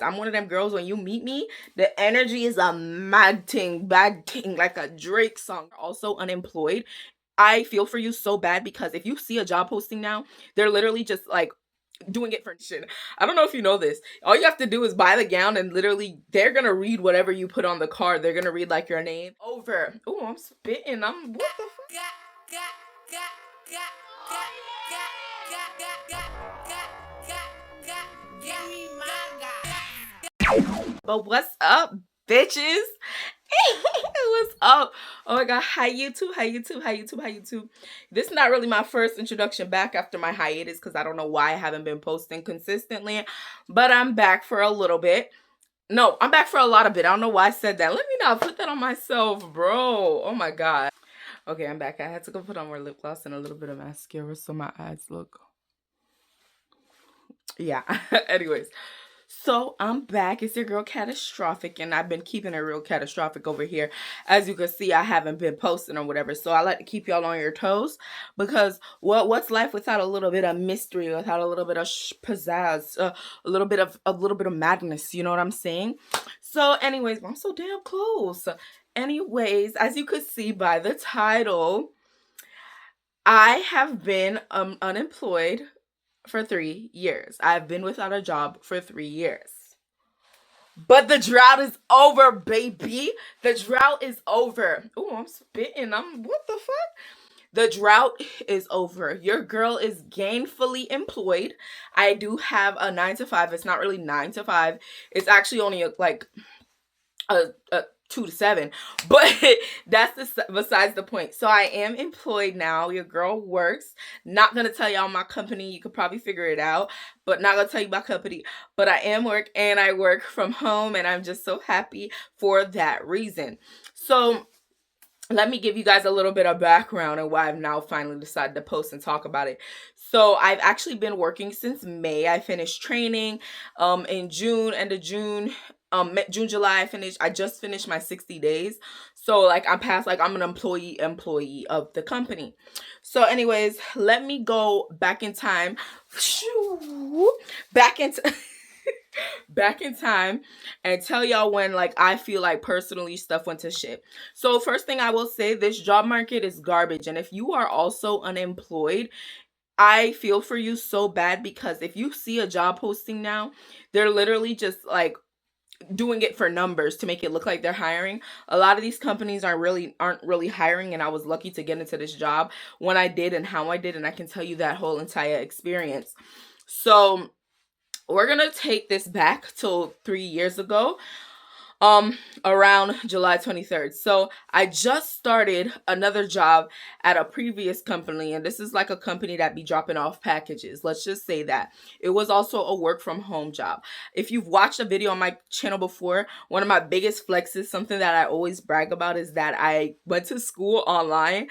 I'm one of them girls, when you meet me, the energy is a mad thing, bad thing, like a Drake song. Also unemployed. I feel for you so bad, because if you see a job posting now, they're literally just like doing it for shit. I don't know if you know this. All you have to do is buy the gown, and literally they're gonna read whatever you put on the card. They're gonna read like your name over. Oh, I'm spitting. I'm what the fuck? But what's up, bitches? What's up? Oh my god, hi YouTube, hi YouTube, hi YouTube, hi YouTube. This is not really my first introduction back after my hiatus, because I don't know why I haven't been posting consistently, but I'm back for a little bit. No, I'm back for a lot of bit. I don't know why I said that. Let me not put that on myself, bro. Oh my god. Okay, I'm back. I had to go put on more lip gloss and a little bit of mascara so my eyes look. Yeah. Anyways. So I'm back. It's your girl Catastrophic, and I've been keeping it real catastrophic over here. As you can see, I haven't been posting or whatever, so I like to keep y'all on your toes, because what's life without a little bit of mystery, without a little bit of pizzazz, a little bit of madness, you know what I'm saying? So anyways, I'm so damn close. Anyways, as you could see by the title, I have been unemployed for 3 years. I've been without a job for 3 years. But the drought is over, baby. The drought is over. Oh, I'm spitting. What the fuck? The drought is over. Your girl is gainfully employed. I do have a 9 to 5. It's not really 9 to 5. It's actually only a 2 to 7, but that's besides the point. So I am employed now. Your girl works. Not gonna tell y'all my company. You could probably figure it out, but not gonna tell you my company. But I am work, and I work from home, and I'm just so happy for that reason. So let me give you guys a little bit of background and why I've now finally decided to post and talk about it. So I've actually been working since May. I finished training in June, end of June. June, July, I just finished my 60 days. So like I'm past, like I'm an employee of the company. So anyways, let me go back in time. Back into back in time and tell y'all when like I feel like personally stuff went to shit. So first thing I will say, this job market is garbage, and if you are also unemployed, I feel for you so bad, because if you see a job posting now, they're literally just like doing it for numbers to make it look like they're hiring. A lot of these companies aren't really hiring, and I was lucky to get into this job when I did and how I did, and I can tell you that whole entire experience. So we're gonna take this back till 3 years ago, around July 23rd. So I just started another job at a previous company, and this is like a company that be dropping off packages, let's just say that. It was also a work from home job. If you've watched a video on my channel before, one of my biggest flexes, something that I always brag about, is that I went to school online,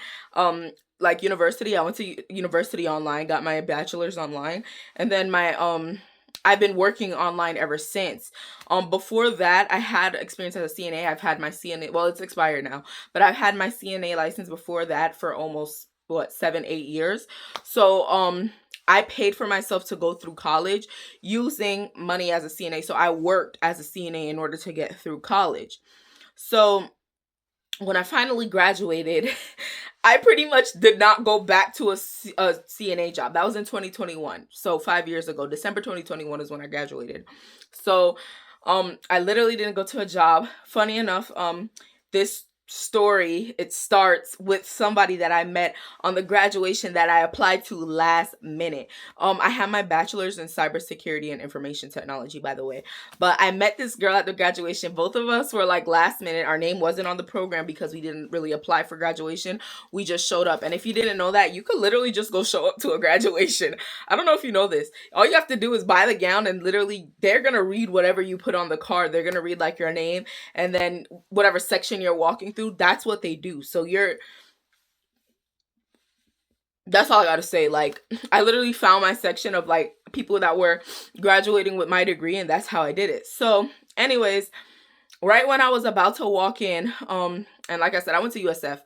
like university. I went to university online, got my bachelor's online, and then my I've been working online ever since. Before that, I had experience as a CNA. I've had my CNA, well, it's expired now, but I've had my CNA license before that for almost, what, 7-8 years. So I paid for myself to go through college using money as a CNA. So I worked as a CNA in order to get through college. So when I finally graduated, I pretty much did not go back to a CNA job. That was in 2021. So 5 years ago, December 2021 is when I graduated. So I literally didn't go to a job. Funny enough, this story, it starts with somebody that I met on the graduation that I applied to last minute. I have my bachelor's in cybersecurity and information technology, by the way, but I met this girl at the graduation. Both of us were like last minute. Our name wasn't on the program because we didn't really apply for graduation. We just showed up. And if you didn't know that, you could literally just go show up to a graduation. I don't know if you know this. All you have to do is buy the gown, and literally they're gonna read whatever you put on the card. They're gonna read like your name, and then whatever section you're walking through, that's what they do. So that's all I gotta say. Like, I literally found my section of like people that were graduating with my degree, and that's how I did it. So anyways, right when I was about to walk in, And like I said, I went to USF.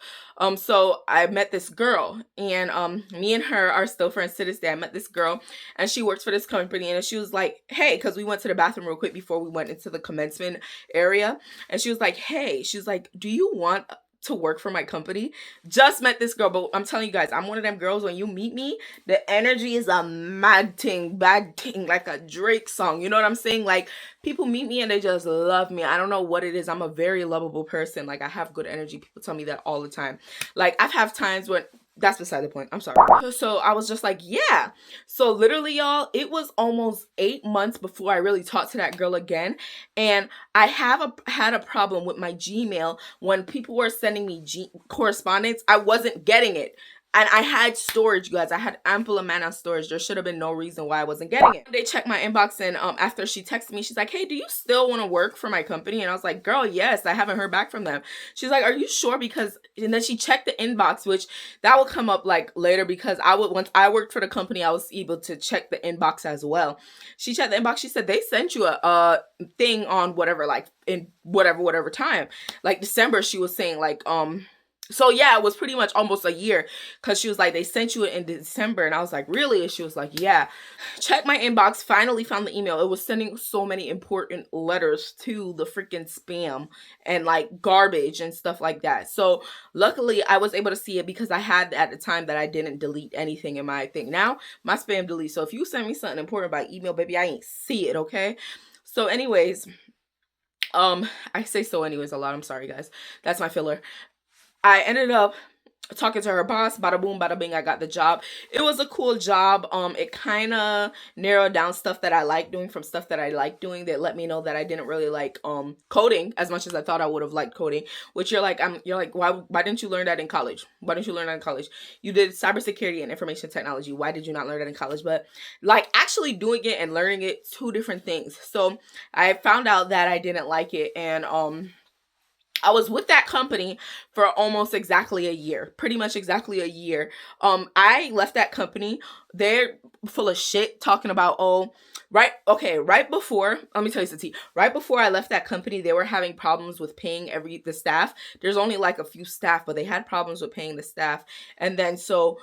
So I met this girl, and me and her are still friends to this day. I met this girl, and she works for this company, and she was like, "Hey," because we went to the bathroom real quick before we went into the commencement area, and she was like, "Hey," she's like, "Do you want to work for my company?" Just met this girl, but I'm telling you guys, I'm one of them girls. When you meet me, the energy is a mad thing, bad thing, like a Drake song. You know what I'm saying? Like, people meet me and they just love me. I don't know what it is. I'm a very lovable person. Like, I have good energy. People tell me that all the time. Like, I've had times when that's beside the point. I'm sorry. So I was just like, yeah. So literally, y'all, it was almost 8 months before I really talked to that girl again. And I had a problem with my Gmail. When people were sending me correspondence, I wasn't getting it. And I had storage, you guys. I had ample amount of storage. There should have been no reason why I wasn't getting it. They checked my inbox, and after she texted me, she's like, "Hey, do you still want to work for my company?" And I was like, "Girl, yes. I haven't heard back from them." She's like, "Are you sure?" Because and then she checked the inbox, which that will come up like later, because once I worked for the company, I was able to check the inbox as well. She checked the inbox. She said they sent you a thing on whatever, like in whatever time, like December. She was saying like so yeah, it was pretty much almost a year, because she was like, they sent you it in December. And I was like, really? And she was like, yeah. Check my inbox, finally found the email. It was sending so many important letters to the freaking spam and like garbage and stuff like that. So luckily I was able to see it, because I had at the time that I didn't delete anything in my thing. Now my spam delete. So if you send me something important by email, baby, I ain't see it, okay? So anyways, I say so anyways a lot. I'm sorry, guys. That's my filler. I ended up talking to her boss. Bada boom, bada bing, I got the job. It was a cool job. It kind of narrowed down stuff that I like doing from stuff that I like doing. That let me know that I didn't really like coding as much as I thought I would have liked coding. Which you're like, why didn't you learn that in college? Why didn't you learn that in college? You did cybersecurity and information technology. Why did you not learn that in college? But like actually doing it and learning it, two different things. So I found out that I didn't like it, and I was with that company for almost exactly a year, pretty much exactly a year. I left that company. They're full of shit talking about, right before, let me tell you something. Right before I left that company, they were having problems with paying the staff. There's only like a few staff, but they had problems with paying the staff. And then so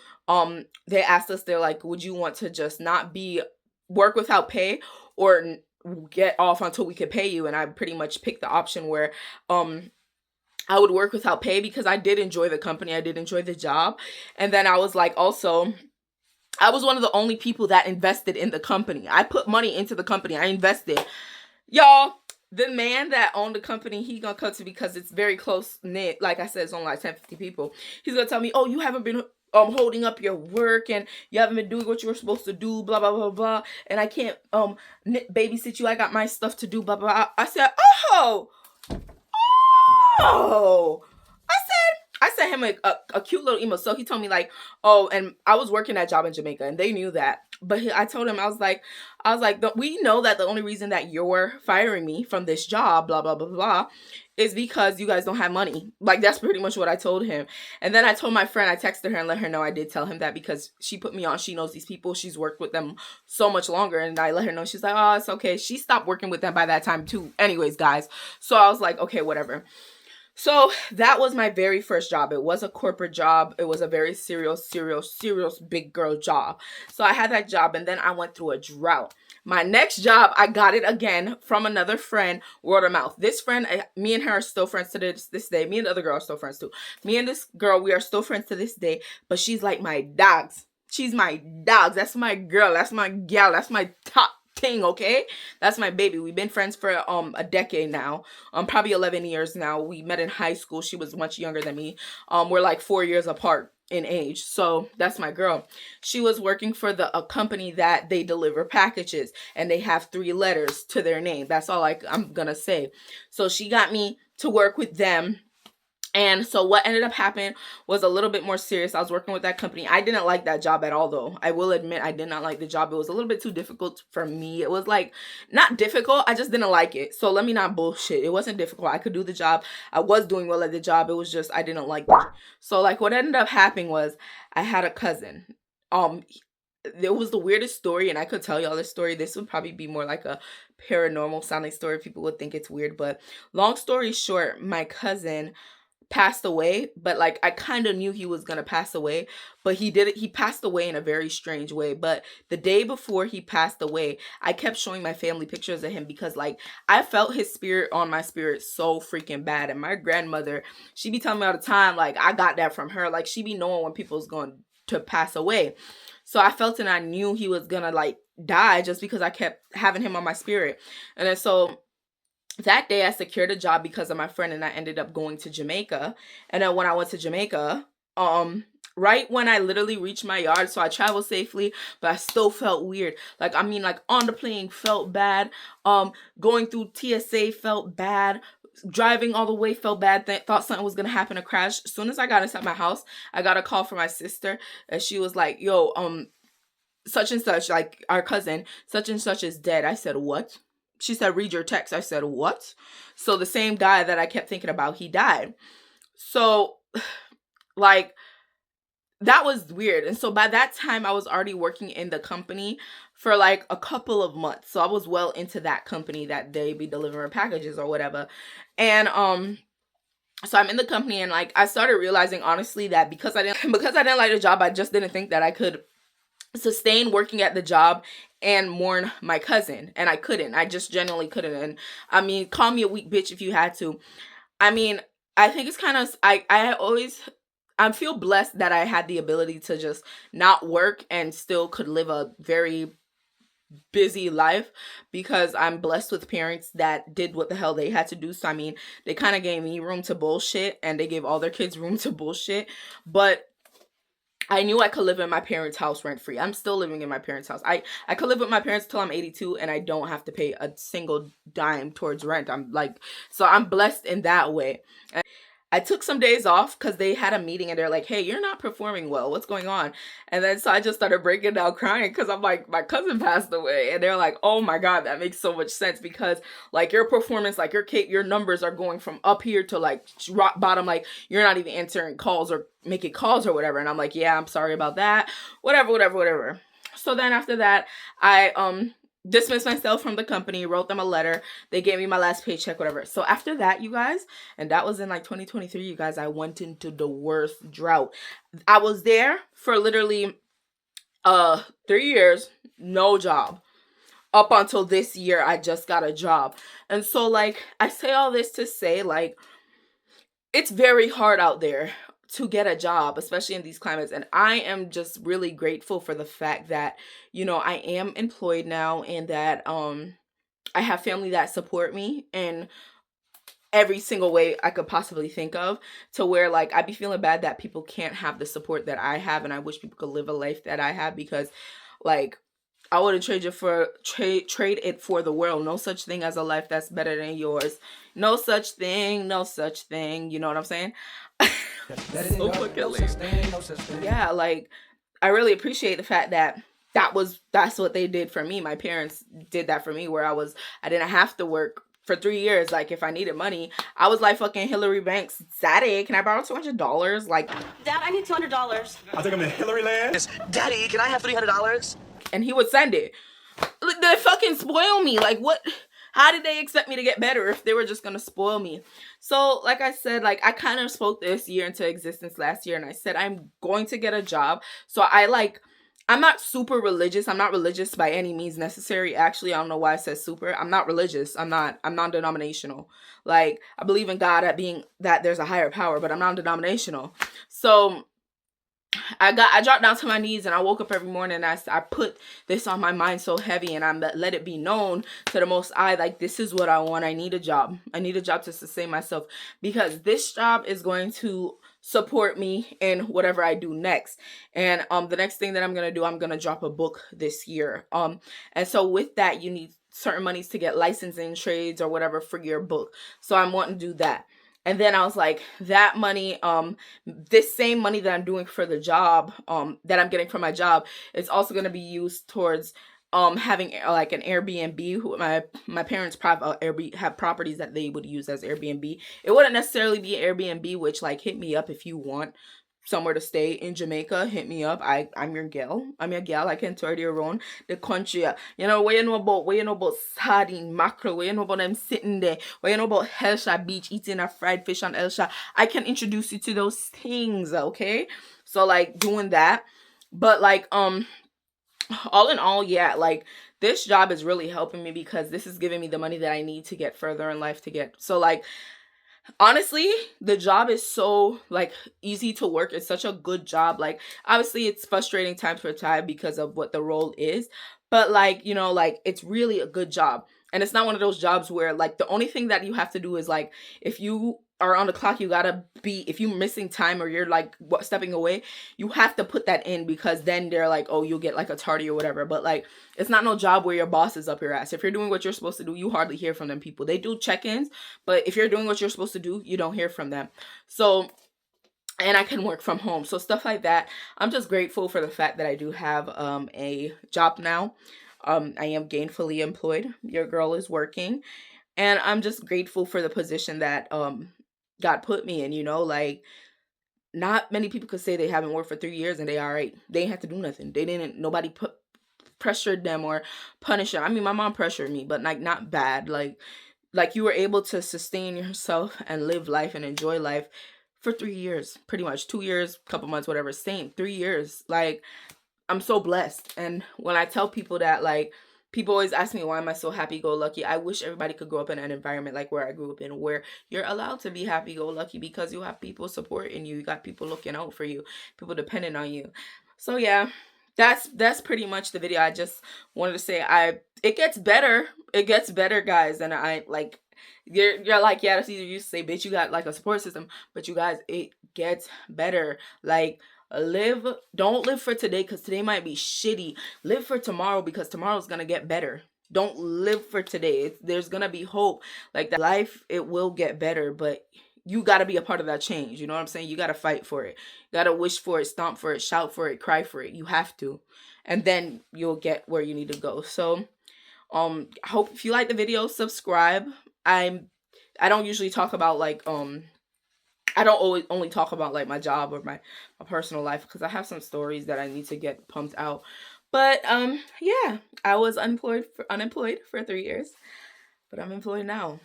they asked us, they're like, would you want to just not work without pay, or get off until we could pay you? And I pretty much picked the option where I would work without pay, because I did enjoy the company. I did enjoy the job. And then I was like, also, I was one of the only people that invested in the company. I put money into the company. I invested. Y'all, the man that owned the company, he gonna come to me, because it's very close knit. Like I said, it's only like 10, 50 people. He's gonna tell me, oh, you haven't been holding up your work, and you haven't been doing what you were supposed to do, blah blah blah blah, and I can't babysit you. I got my stuff to do, blah blah. I said, oh, I sent him a cute little email. So he told me like, oh, and I was working that job in Jamaica, and they knew that. But I told him, I was like, we know that the only reason that you're firing me from this job, blah blah blah blah, is because you guys don't have money. Like, that's pretty much what I told him. And then I told my friend, I texted her and let her know I did tell him that, because she put me on. She knows these people. She's worked with them so much longer. And I let her know. She's like, oh, it's okay. She stopped working with them by that time too. Anyways, guys. So I was like, okay, whatever. So that was my very first job. It was a corporate job. It was a very serious big girl job. So I had that job, and then I went through a drought. My next job, I got it again from another friend, word of mouth. This friend, me and her are still friends to this day. Me and the other girl are still friends too. Me and this girl, we are still friends to this day, but she's like my dogs. She's my dogs. That's my girl. That's my gal. That's my top thing, okay? That's my baby. We've been friends for a decade now. Probably 11 years now. We met in high school. She was much younger than me. We're like 4 years apart in age. So that's my girl. She was working for a company that they deliver packages, and they have 3 letters to their name. That's all I'm gonna say. So she got me to work with them. And so what ended up happening was a little bit more serious. I was working with that company. I didn't like that job at all, though. I will admit I did not like the job. It was a little bit too difficult for me. It was like, not difficult. I just didn't like it. So let me not bullshit. It wasn't difficult. I could do the job. I was doing well at the job. It was just, I didn't like it. So like what ended up happening was I had a cousin. It was the weirdest story, and I could tell y'all this story. This would probably be more like a paranormal sounding story. People would think it's weird, but long story short, my cousin passed away, but like I kind of knew he was gonna pass away, but he passed away in a very strange way. But the day before he passed away, I kept showing my family pictures of him because like I felt his spirit on my spirit so freaking bad. And my grandmother, she be telling me all the time, like I got that from her. Like she be knowing when people's going to pass away. So I felt and I knew he was gonna like die just because I kept having him on my spirit. And then so that day I secured a job because of my friend, and I ended up going to Jamaica. And then when I went to Jamaica, right when I literally reached my yard, so I traveled safely, but I still felt weird. Like I mean, like on the plane felt bad. Going through TSA felt bad. Driving all the way felt bad. Thought something was gonna happen, a crash. As soon as I got inside my house, I got a call from my sister, and she was like, "Yo, such and such, like our cousin, such and such is dead." I said, "What?" She said, "Read your text." I said, "What?" So the same guy that I kept thinking about, he died. So like that was weird. And so by that time I was already working in the company for like a couple of months. So I was well into that company that they be delivering packages or whatever. And so I'm in the company, and like I started realizing honestly that because I didn't like the job, I just didn't think that I could sustain working at the job and mourn my cousin. And I couldn't. I just genuinely couldn't. And I mean, call me a weak bitch if you had to. I mean, I think it's kind of I feel blessed that I had the ability to just not work and still could live a very busy life, because I'm blessed with parents that did what the hell they had to do. So I mean, they kind of gave me room to bullshit, and they gave all their kids room to bullshit. But I knew I could live in my parents' house rent free. I'm still living in my parents' house. I could live with my parents till I'm 82, and I don't have to pay a single dime towards rent. So I'm blessed in that way. And I took some days off because they had a meeting, and they're like, "Hey, you're not performing well. What's going on?" And then so I just started breaking down crying because I'm like, my cousin passed away. And they're like, "Oh my God, that makes so much sense, because like your performance, like your numbers are going from up here to like rock bottom. Like you're not even answering calls or making calls or whatever." And I'm like, "Yeah, I'm sorry about that. Whatever. So then after that, I dismissed myself from the company, wrote them a letter. They gave me my last paycheck, whatever. So after that, you guys, and that was in like 2023, you guys, I went into the worst drought. I was there for literally 3 years, no job. Up until this year, I just got a job. And so like I say all this to say, like, it's very hard out there to get a job, especially in these climates. And I am just really grateful for the fact that, I am employed now, and that I have family that support me in every single way I could possibly think of, to where like I'd be feeling bad that people can't have the support that I have, and I wish people could live a life that I have, because like I wouldn't trade it for the world. No such thing as a life that's better than yours. No such thing. You know what I'm saying? So fucking lame. Yeah, like I really appreciate the fact that that's what they did for me. My parents did that for me, where I didn't have to work for 3 years. Like if I needed money, I was like fucking Hillary Banks, "Daddy, can I borrow $200?" Like, "Dad, I need $200. I think I'm in Hillary land. Daddy, can I have $300? And he would send it. Like, they fucking spoil me. Like what? How did they expect me to get better if they were just gonna spoil me? So like I said, like I kind of spoke this year into existence last year, and I said I'm going to get a job. So I'm not super religious. I'm not religious by any means necessary. Actually, I don't know why I said super. I'm not religious. I'm non-denominational. Like I believe in God, that there's a higher power, but I'm non-denominational. So I dropped down to my knees, and I woke up every morning, and I put this on my mind so heavy, and I let it be known to the Most High, like, this is what I want. I need a job. I need a job to sustain myself, because this job is going to support me in whatever I do next. And the next thing that I'm going to do, I'm going to drop a book this year. And so with that, you need certain monies to get licensing trades or whatever for your book. So I'm wanting to do that. And then I was like, that money, this same money that I'm doing for the job, that I'm getting from my job, is also going to be used towards having like an Airbnb. My parents have properties that they would use as Airbnb. It wouldn't necessarily be Airbnb, which like hit me up if you want somewhere to stay in Jamaica, hit me up. I'm your gal. I'm your gal. I can tour you around the country. You know what you know about sardine, mackerel, what you know about them sitting there, what you know about Hellshire Beach eating a fried fish on Hellshire. I can introduce you to those things, okay? So like doing that. But like all in all, yeah, like this job is really helping me because this is giving me the money that I need to get further in life to get. So like honestly, the job is so like easy to work. It's such a good job. Like obviously it's frustrating time for time because of what the role is, but like, you know, like it's really a good job. And it's not one of those jobs where like the only thing that you have to do is like if you are on the clock, you gotta be, if you're missing time or you're like stepping away, you have to put that in because then they're like, oh, you'll get like a tardy or whatever. But like it's not no job where your boss is up your ass. If you're doing what you're supposed to do, you hardly hear from them people. They do check-ins, but if you're doing what you're supposed to do, you don't hear from them. So, and I can work from home. So stuff like that. I'm just grateful for the fact that I do have a job now. I am gainfully employed. Your girl is working. And I'm just grateful for the position that God put me in, you know, like not many people could say they haven't worked for 3 years and they all right. They ain't have to do nothing. They didn't nobody put pressured them or punished them. I mean, my mom pressured me, but like not bad. Like you were able to sustain yourself and live life and enjoy life for 3 years, pretty much 2 years, couple months, whatever. Same 3 years. Like I'm so blessed. And when I tell people that, like people always ask me why am I so happy go lucky. I wish everybody could grow up in an environment like where I grew up in, where you're allowed to be happy go lucky because you have people supporting you. You got people looking out for you, people depending on you. So yeah, that's pretty much the video. I just wanted to say it gets better. It gets better, guys. And I like you're like, yeah, that's easy. You say, bitch, you got like a support system, but you guys, it gets better. Like don't live for today because today might be shitty. Live for tomorrow because tomorrow's gonna get better. Don't live for today. There's gonna be hope. Like that life, it will get better, but you got to be a part of that change. You know what I'm saying? You got to fight for it. You got to wish for it, stomp for it, shout for it, cry for it. You have to. And then you'll get where you need to go. So, I hope if you like the video, subscribe. I don't usually talk about like I don't always only talk about like my job or my personal life because I have some stories that I need to get pumped out. But yeah, I was unemployed for 3 years, but I'm employed now.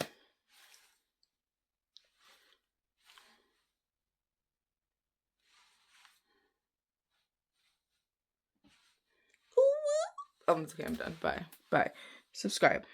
Okay, I'm done. Bye. Bye. Subscribe.